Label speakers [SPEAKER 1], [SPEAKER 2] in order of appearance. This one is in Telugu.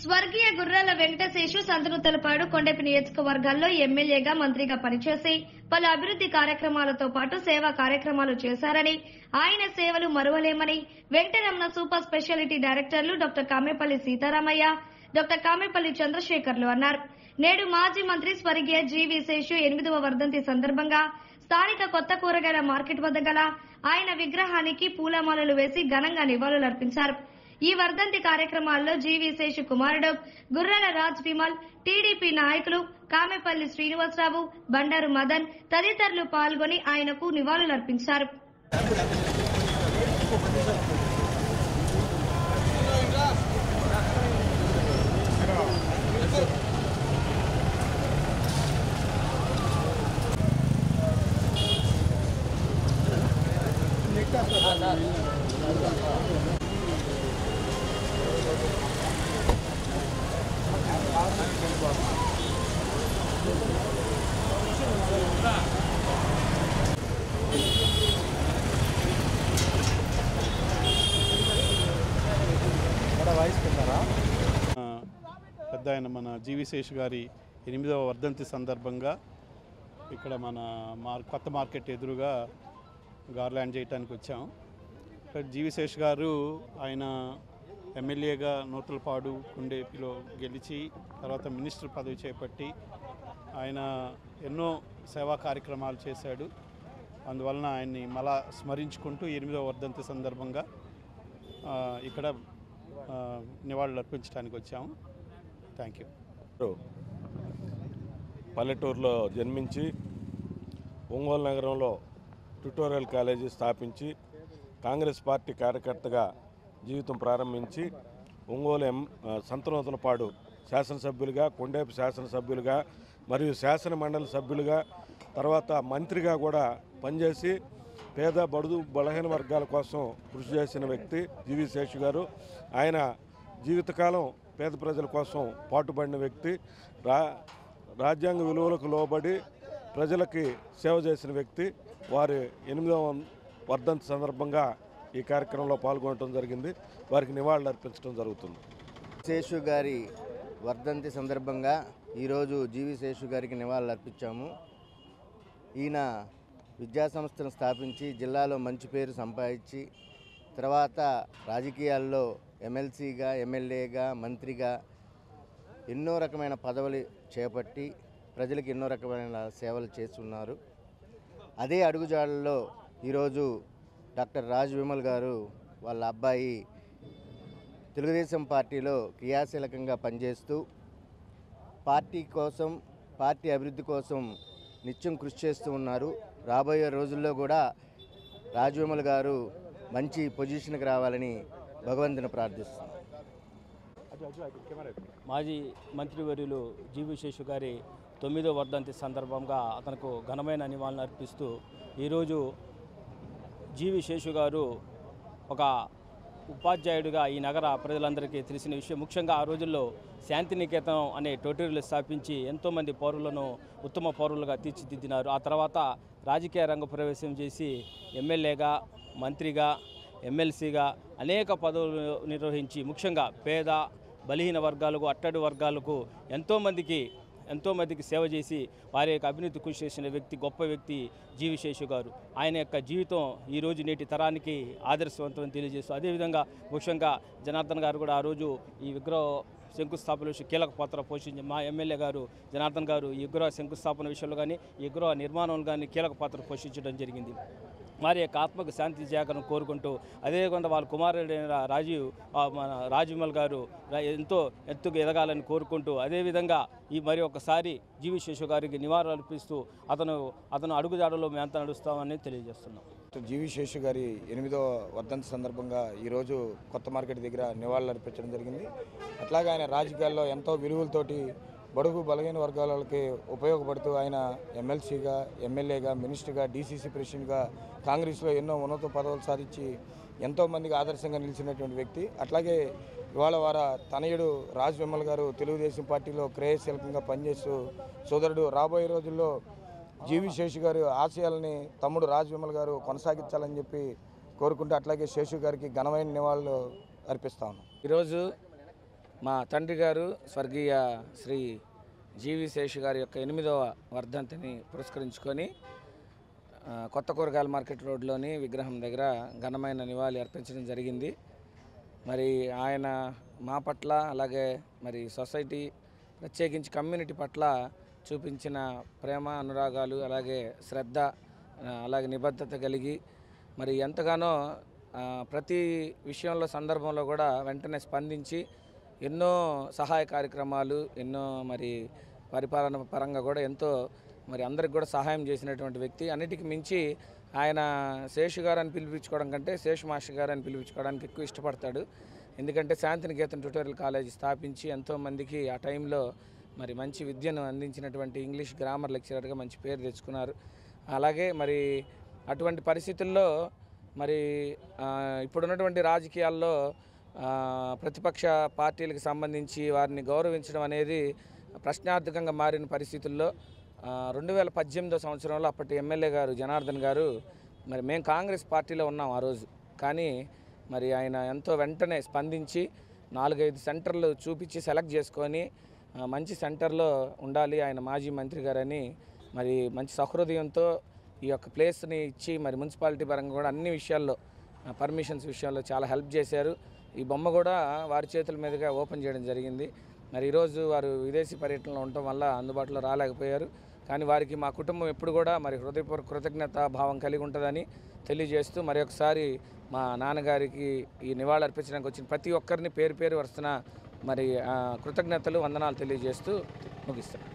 [SPEAKER 1] స్వర్గీయ గుర్రాల వెంకటశేషు సంతనూతలపాడు కొండపి నియోజకవర్గాల్లో ఎమ్మెల్యేగా మంత్రిగా పనిచేసి పలు అభివృద్ది కార్యక్రమాలతో పాటు సేవా కార్యక్రమాలు చేశారని, ఆయన సేవలు మరువలేమని వెంకటరమణ సూపర్ స్పెషాలిటీ డైరెక్టర్లు డాక్టర్ కామేపల్లి సీతారామయ్య, డాక్టర్ కామేపల్లి చంద్రశేఖర్లు అన్నారు. నేడు మాజీ మంత్రి స్వర్గీయ జీవీ శేషు 8వ వర్ధంతి సందర్భంగా స్థానిక కొత్త కూరగాయల మార్కెట్ వద్ద గల ఆయన విగ్రహానికి పూలమాలలు వేసి ఘనంగా నివాళులర్పించారు. ఈ వర్ధంతి కార్యక్రమాల్లో జీవీ శేషు కుమారుడు గుర్రాల రాజ్ విమల్, టీడీపీ నాయకులు కామేపల్లి శ్రీనివాసరావు, బండారు మదన్ తదితరులు పాల్గొని ఆయనకు నివాళులర్పించారు.
[SPEAKER 2] పెద్ద ఆయన మన జీవీ శేషు గారి 8వ వర్ధంతి సందర్భంగా ఇక్కడ మన కొత్త మార్కెట్ ఎదురుగా గార్లాండ్ చేయడానికి వచ్చాం. జీవీ శేషు గారు ఆయన ఎమ్మెల్యేగా నూతలపాడు కుండేపిలో గెలిచి తర్వాత మినిస్టర్ పదవి చేపట్టి ఆయన ఎన్నో సేవా కార్యక్రమాలు చేశాడు. అందువలన ఆయన్ని మళ్ళా స్మరించుకుంటూ 8వ వర్ధంతి సందర్భంగా ఇక్కడ నివాళులు అర్పించడానికి వచ్చాము. Thank you.
[SPEAKER 3] పల్లెటూరులో జన్మించి ఒంగోలు నగరంలో ట్యుటోరియల్ కాలేజీ స్థాపించి కాంగ్రెస్ పార్టీ కార్యకర్తగా జీవితం ప్రారంభించి ఒంగోలు సంతనూతలపాడు శాసనసభ్యులుగా, కొండేపు శాసనసభ్యులుగా మరియు శాసన మండలి సభ్యులుగా, తర్వాత మంత్రిగా కూడా పనిచేసి పేద బడుగు బలహీన వర్గాల కోసం కృషి చేసిన వ్యక్తి జీవీ శేషు గారు. ఆయన జీవితకాలం పేద ప్రజల కోసం పాటుపడిన వ్యక్తి, రాజ్యాంగ విలువలకు లోబడి ప్రజలకి సేవ చేసిన వ్యక్తి. వారి 8వ వర్ధంతి సందర్భంగా ఈ కార్యక్రమంలో పాల్గొనడం జరిగింది. వారికి నివాళులు అర్పించడం జరుగుతుంది.
[SPEAKER 4] శేషు గారి వర్ధంతి సందర్భంగా ఈరోజు జీవీ శేషు గారికి నివాళులు అర్పించాము. ఈయన విద్యాసంస్థను స్థాపించి జిల్లాలో మంచి పేరు సంపాదించి తర్వాత రాజకీయాల్లో ఎమ్మెల్సీగా, ఎమ్మెల్యేగా, మంత్రిగా ఎన్నో రకమైన పదవులు చేపట్టి ప్రజలకు ఎన్నో రకమైన సేవలు చేస్తున్నారు. అదే అడుగుజాడల్లో ఈరోజు డాక్టర్ రాజ్ విమల్ గారు వాళ్ళ అబ్బాయి తెలుగుదేశం పార్టీలో క్రియాశీలకంగా పనిచేస్తూ పార్టీ కోసం, పార్టీ అభివృద్ధి కోసం నిత్యం కృషి చేస్తూ ఉన్నారు. రాబోయే రోజుల్లో కూడా రాజ్ విమల్ గారు మంచి పొజిషన్కి రావాలని భగవంతుని ప్రార్థిస్తున్నాం.
[SPEAKER 5] మాజీ మంత్రివర్యులు జీవీ శేషు గారి 9వ వర్ధంతి సందర్భంగా అతనికి ఘనమైన నివాళులు అర్పిస్తూ ఈరోజు జీవీ శేషు గారు ఒక ఉపాధ్యాయుడిగా ఈ నగర ప్రజలందరికీ తెలిసిన విషయం. ముఖ్యంగా ఆ రోజుల్లో శాంతినికేతనం అనే ట్యుటోరియల్ స్థాపించి ఎంతోమంది పౌరులను ఉత్తమ పౌరులుగా తీర్చిదిద్దినారు. ఆ తర్వాత రాజకీయ రంగ ప్రవేశం చేసి ఎమ్మెల్యేగా, మంత్రిగా, ఎమ్మెల్సీగా అనేక పదవులు నిర్వహించి ముఖ్యంగా పేద బలహీన వర్గాలకు, అట్టడి వర్గాలకు ఎంతోమందికి సేవ చేసి వారి యొక్క అభివృద్ధి కృషి చేసిన వ్యక్తి, గొప్ప వ్యక్తి జీవీ శేషు గారు. ఆయన యొక్క జీవితం ఈరోజు నేటి తరానికి ఆదర్శవంతం తెలియజేస్తూ, అదేవిధంగా ముఖ్యంగా జనార్దన్ గారు కూడా ఆ రోజు ఈ విగ్రహ శంకుస్థాపన విషయం కీలక పాత్ర పోషించి మా ఎమ్మెల్యే గారు జనార్దన్ గారు ఈ విగ్రహ శంకుస్థాపన విషయంలో కానీ, ఈ విగ్రహ నిర్మాణంలో కానీ కీలక పాత్ర పోషించడం జరిగింది. వారి యొక్క ఆత్మకు శాంతి చేయాలని కోరుకుంటూ, అదేవిధంగా వాళ్ళ కుమారుడైన రాజ్ విమల్ గారు ఎంతో ఎత్తుకు ఎదగాలని కోరుకుంటూ, అదేవిధంగా ఈ మరి ఒకసారి జీవీ శేషు గారికి నివాళులు అర్పిస్తూ అతను అడుగుజాడలో మేమంతా నడుస్తామని తెలియజేస్తున్నాం.
[SPEAKER 6] జీవీ శేషు గారి 8వ వర్ధంతి సందర్భంగా ఈరోజు కొత్త మార్కెట్ దగ్గర నివాళులు అర్పించడం జరిగింది. అట్లాగే ఆయన రాజకీయాల్లో ఎంతో విలువలతోటి బడుగు బలహీన వర్గాలకి ఉపయోగపడుతూ ఆయన ఎమ్మెల్సీగా, ఎమ్మెల్యేగా, మినిస్టర్గా, డీసీసీ ప్రెసిడెంట్గా కాంగ్రెస్లో ఎన్నో ఉన్నత పదవులు సాధించి ఎంతోమందికి ఆదర్శంగా నిలిచినటువంటి వ్యక్తి. అట్లాగే ఇవాళ వారి తనయుడు రాజ్ విమల్ గారు తెలుగుదేశం పార్టీలో క్రియాశీలకంగా పనిచేస్తూ సోదరుడు రాబోయే రోజుల్లో జీవీ శేషు గారి ఆశయాలని తమ్ముడు రాజ్ విమల్ గారు కొనసాగించాలని చెప్పి కోరుకుంటూ, అట్లాగే శేషు గారికి ఘనమైన నివాళులు అర్పిస్తా ఉన్నాం.
[SPEAKER 5] ఈరోజు
[SPEAKER 6] మా తండ్రి గారు స్వర్గీయ శ్రీ జీవి శేషు గారి యొక్క 8వ వర్ధంతిని పురస్కరించుకొని కొత్త కూరగాయల మార్కెట్ రోడ్లోని విగ్రహం దగ్గర ఘనమైన నివాళి అర్పించడం జరిగింది. మరి ఆయన మా పట్ల అలాగే మరి సొసైటీ ప్రత్యేకించి కమ్యూనిటీ పట్ల చూపించిన ప్రేమ అనురాగాలు అలాగే శ్రద్ధ అలాగే నిబద్ధత కలిగి మరి ఎంతగానో ప్రతి విషయంలో సందర్భంలో కూడా వెంటనే స్పందించి ఎన్నో సహాయ కార్యక్రమాలు ఎన్నో మరి పరిపాలన పరంగా కూడా ఎంతో మరి అందరికి కూడా సహాయం చేసినటువంటి వ్యక్తి. అన్నిటికీ మించి ఆయన శేషు గారు అని పిలిపించుకోవడం కంటే శేషు మాస్టర్ గారు అని పిలిపించుకోవడానికి ఎక్కువ ఇష్టపడతాడు. ఎందుకంటే శాంతినికేతన్ ట్యుటోరియల్ కాలేజీ స్థాపించి ఎంతోమందికి ఆ టైంలో మరి మంచి విద్యను అందించినటువంటి ఇంగ్లీష్ గ్రామర్ లెక్చరర్గా మంచి పేరు తెచ్చుకున్నారు. అలాగే మరి అటువంటి పరిస్థితుల్లో మరి ఇప్పుడున్నటువంటి రాజకీయాల్లో ప్రతిపక్ష పార్టీలకు సంబంధించి వారిని గౌరవించడం అనేది ప్రశ్నార్థకంగా మారిన పరిస్థితుల్లో 2018 సంవత్సరంలో అప్పటి ఎమ్మెల్యే గారు జనార్దన్ గారు మరి మేము కాంగ్రెస్ పార్టీలో ఉన్నాం ఆ రోజు, కానీ మరి ఆయన ఎంతో వెంటనే స్పందించి 4-5 సెంటర్లు చూపించి సెలెక్ట్ చేసుకొని మంచి సెంటర్లో ఉండాలి ఆయన మాజీ మంత్రి గారని మరి మంచి సహృదయంతో ఈ యొక్క ప్లేస్ని ఇచ్చి మరి మున్సిపాలిటీ పరంగా కూడా అన్ని విషయాల్లో పర్మిషన్స్ విషయాల్లో చాలా హెల్ప్ చేశారు. ఈ బొమ్మ కూడా వారి చేతుల మీదుగా ఓపెన్ చేయడం జరిగింది. మరి ఈరోజు వారు విదేశీ పర్యటనలో ఉండటం వల్ల అందుబాటులో రాలేకపోయారు. కానీ వారికి మా కుటుంబం ఎప్పుడు కూడా మరి హృదయపూర్వక కృతజ్ఞతా భావం కలిగి ఉంటుందని తెలియజేస్తూ మరి ఒకసారి మా నాన్నగారికి ఈ నివాళులు అర్పించడానికి వచ్చిన ప్రతి ఒక్కరిని పేరు వరుసన మరి కృతజ్ఞతలు వందనాలు తెలియజేస్తూ ముగిస్తాను.